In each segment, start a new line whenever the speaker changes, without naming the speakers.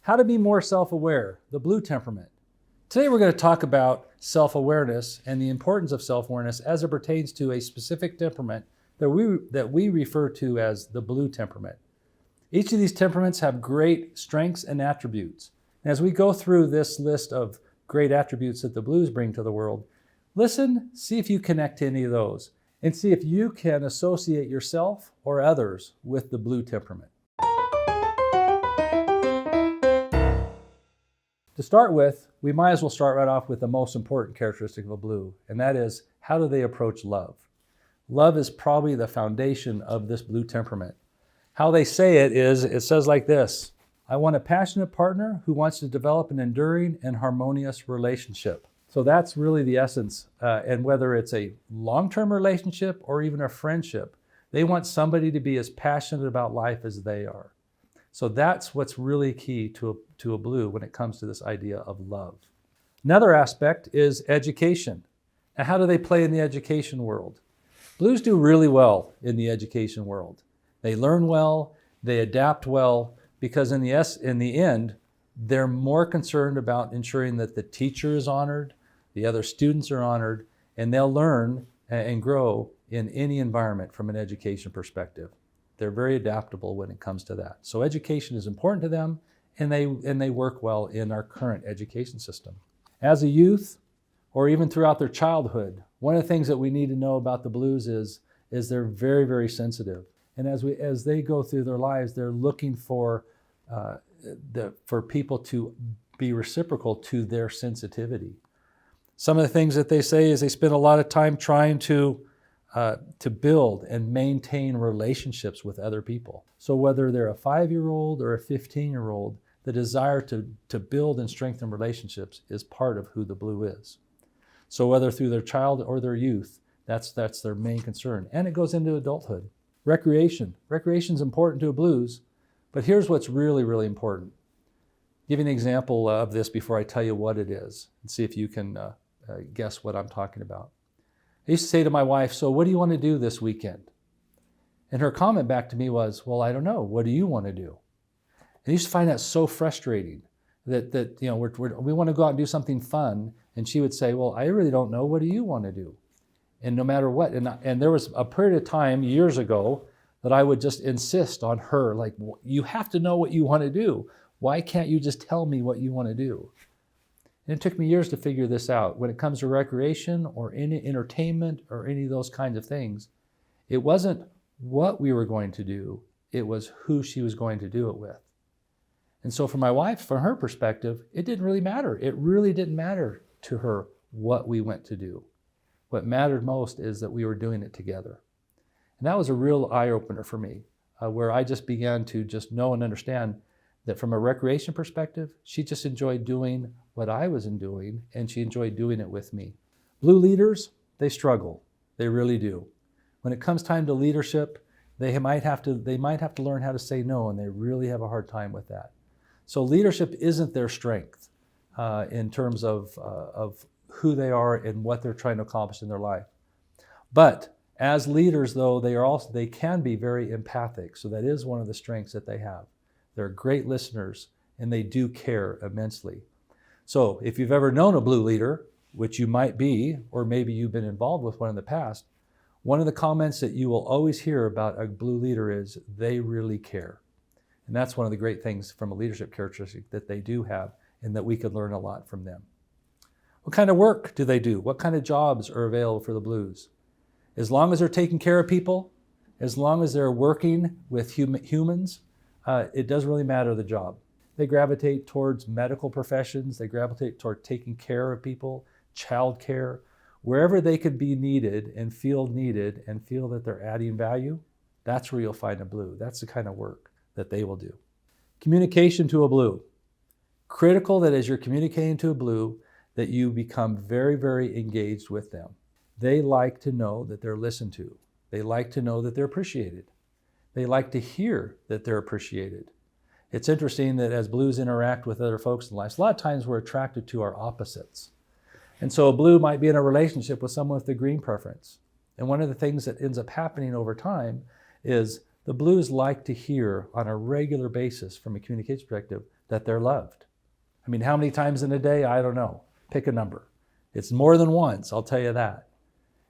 How to be more self-aware, the blue temperament. Today we're going to talk about self-awareness and the importance of self-awareness as it pertains to a specific temperament that we refer to as the blue temperament. Each of these temperaments have great strengths and attributes. And as we go through this list of great attributes that the blues bring to the world, listen, see if you connect to any of those, and see if you can associate yourself or others with the blue temperament. To start with, we might as well start right off with the most important characteristic of a blue, and that is, how do they approach love? Love is probably the foundation of this blue temperament. How they say it is, it says like this: I want a passionate partner who wants to develop an enduring and harmonious relationship. So that's really the essence. And whether it's a long-term relationship or even a friendship, they want somebody to be as passionate about life as they are. So that's what's really key to a blue when it comes to this idea of love. Another aspect is education. Now, how do they play in the education world? Blues do really well in the education world. They learn well, they adapt well, because in the end, they're more concerned about ensuring that the teacher is honored, the other students are honored, and they'll learn and grow in any environment from an education perspective. They're very adaptable when it comes to that. So education is important to them, and they work well in our current education system. As a youth, or even throughout their childhood, one of the things that we need to know about the blues is they're very, very sensitive. And as they go through their lives, they're looking for people to be reciprocal to their sensitivity. Some of the things that they say is they spend a lot of time trying to build and maintain relationships with other people. So whether they're a 5-year-old or a 15-year-old, the desire to build and strengthen relationships is part of who the blue is. So whether through their child or their youth, that's their main concern. And it goes into adulthood. Recreation. Recreation is important to a blues, but here's what's really, really important. I'll give you an example of this before I tell you what it is, and see if you can guess what I'm talking about. I used to say to my wife, so what do you want to do this weekend? And her comment back to me was, well, I don't know. What do you want to do? And I used to find that so frustrating that you know, we want to go out and do something fun. And she would say, well, I really don't know. What do you want to do? And no matter what, and there was a period of time years ago that I would just insist on her, like, you have to know what you want to do. Why can't you just tell me what you want to do? And it took me years to figure this out. When it comes to recreation or any entertainment or any of those kinds of things, it wasn't what we were going to do, it was who she was going to do it with. And so for my wife, from her perspective, it didn't really matter. It really didn't matter to her what we went to do. What mattered most is that we were doing it together. And that was a real eye-opener for me, where I just began to just know and understand that from a recreation perspective, she just enjoyed doing what I was doing, and she enjoyed doing it with me. Blue leaders, they struggle. They really do. When it comes time to leadership, they might have to learn how to say no, and they really have a hard time with that. So leadership isn't their strength in terms of who they are and what they're trying to accomplish in their life. But as leaders, though, they can be very empathic. So that is one of the strengths that they have. They're great listeners, and they do care immensely. So if you've ever known a blue leader, which you might be, or maybe you've been involved with one in the past, one of the comments that you will always hear about a blue leader is they really care. And that's one of the great things from a leadership characteristic that they do have, and that we could learn a lot from them. What kind of work do they do? What kind of jobs are available for the blues? As long as they're taking care of people, as long as they're working with humans, it doesn't really matter the job. They gravitate towards medical professions. They gravitate toward taking care of people, child care, wherever they could be needed and feel that they're adding value. That's where you'll find a blue. That's the kind of work that they will do. Communication to a blue. Critical that as you're communicating to a blue, that you become very, very engaged with them. They like to know that they're listened to. They like to know that they're appreciated. They like to hear that they're appreciated. It's interesting that as blues interact with other folks in life, a lot of times we're attracted to our opposites. And so a blue might be in a relationship with someone with a green preference. And one of the things that ends up happening over time is the blues like to hear on a regular basis from a communication perspective that they're loved. I mean, how many times in a day? I don't know. Pick a number. It's more than once, I'll tell you that.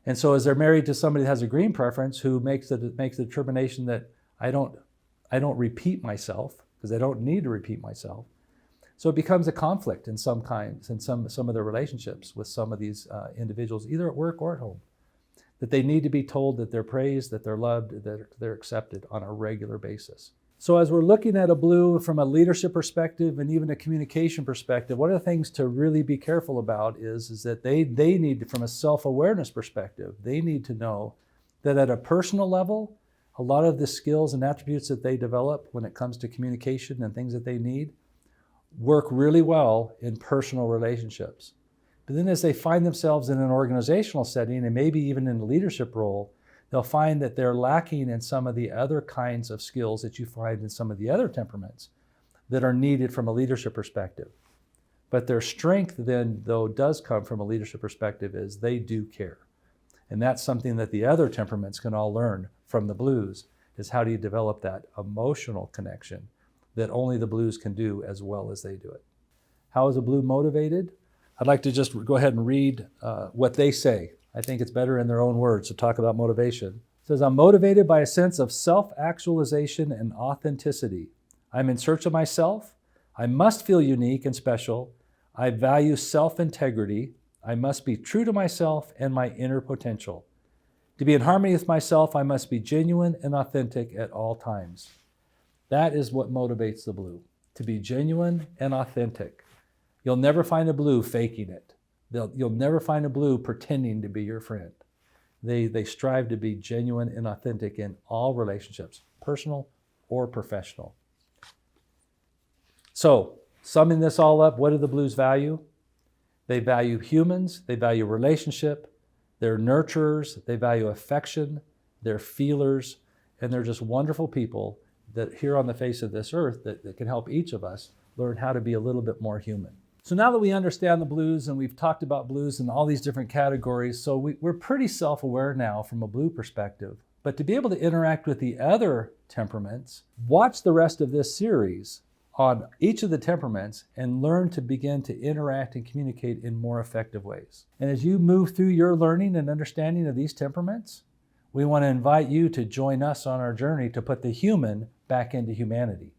And so as they're married to somebody that has a green preference who makes the determination that I don't repeat myself, because I don't need to repeat myself. So it becomes a conflict in some kinds, in some of their relationships with some of these individuals, either at work or at home, that they need to be told that they're praised, that they're loved, that they're accepted on a regular basis. So as we're looking at a blue from a leadership perspective and even a communication perspective, one of the things to really be careful about is that they need to, from a self-awareness perspective, they need to know that at a personal level, a lot of the skills and attributes that they develop when it comes to communication and things that they need work really well in personal relationships. But then as they find themselves in an organizational setting and maybe even in a leadership role, they'll find that they're lacking in some of the other kinds of skills that you find in some of the other temperaments that are needed from a leadership perspective. But their strength then, though, does come from a leadership perspective is they do care. And that's something that the other temperaments can all learn from the blues, is how do you develop that emotional connection that only the blues can do as well as they do it. How is a blue motivated? I'd like to just go ahead and read what they say. I think it's better in their own words to talk about motivation. It says, I'm motivated by a sense of self-actualization and authenticity. I'm in search of myself. I must feel unique and special. I value self-integrity. I must be true to myself and my inner potential. To be in harmony with myself, I must be genuine and authentic at all times. That is what motivates the blue, to be genuine and authentic. You'll never find a blue faking it. You'll never find a blue pretending to be your friend. They strive to be genuine and authentic in all relationships, personal or professional. So, summing this all up, what do the blues value? They value humans, they value relationship, they're nurturers, they value affection, they're feelers, and they're just wonderful people that here on the face of this earth that can help each of us learn how to be a little bit more human. So now that we understand the blues and we've talked about blues in all these different categories, so we're pretty self-aware now from a blue perspective. But to be able to interact with the other temperaments, watch the rest of this series on each of the temperaments and learn to begin to interact and communicate in more effective ways. And as you move through your learning and understanding of these temperaments, we want to invite you to join us on our journey to put the human back into humanity.